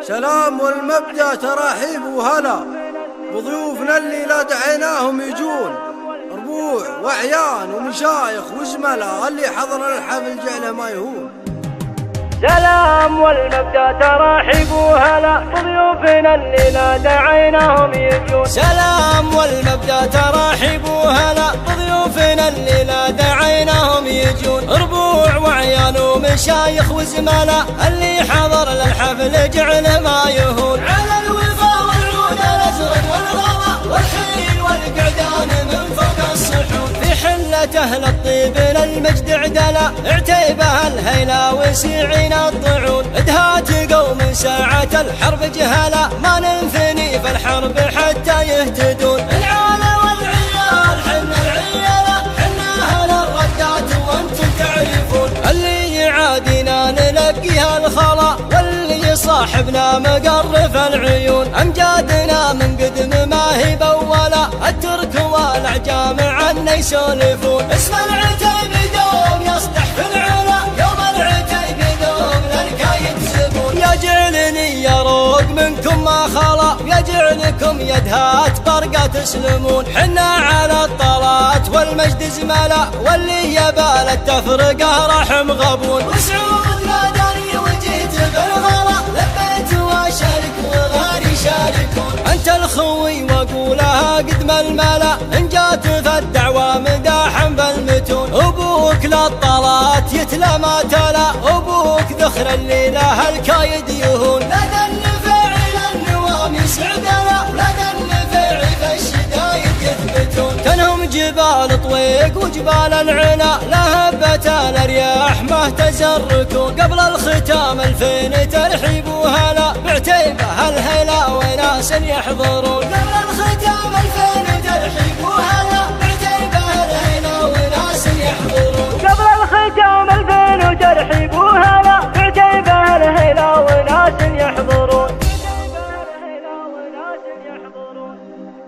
سلام والمبدأ تراحيب وهلا بضيوفنا اللي لا دعيناهم يجون، ربوع وعيان ومشايخ وزملاء اللي حضر الحفل جعله ما يهون. سلام والمبدأ تراحيب وهلا بضيوفنا اللي لا دعيناهم يجون. سلام والمبدأ تراحيب وهلا بضيوفنا اللي لا دعيناهم يجون، ربوع وعيان ومشايخ وزملاء اللي حضر للحفل جعله ما يهون. على الوفا والعود الازرق والغلا والحين والقعدان من فوق الصحون، في حلة اهل الطيب للمجد عدلا اعتيبها الهيلا وسيعين الطعون. ادهات قوم ساعة الحرب جهلا ما ننثني في الحرب حتى يهتدون. العالى والعيال حنا العيالة حنا اهل الردات وانتم تعرفون، اللي يعادينا نلقيها الخلا واللي يصاحبنا مقرف العيون. امجادنا من قدم ما هي بولا الترك والاعجام عنا يسولفون. اسم العتيب دوم يصدح في العلا يوم العتيب دوم للكايد زبون. يجعلني يروق منكم ما خلا يجعلكم يدهات برقة تسلمون. حنا على الطلات والمجد زملاء واللي يبال التفرقة رحم غبون. وسعود لا داري وجيت بالغلا لبيت واشارك وغاري شاركون. انت الخوي واقولها قدم الملا ان جات في الدعوة مداحا بالمتون. ابوك للطلات يتلى ما تلا ابوك ذخر الليلة الكايد يهون. لدى الفاعل النوام يسعدنا لدى الفاعل في الشدايد يثبتون. تنهم جبال طويق وجبال العلا لهبت الارياح ما تزركون. قبل الختام الفين ترحيب وهلا بعتيبه الهيلا وناس يحضرون. قبل الختام الفين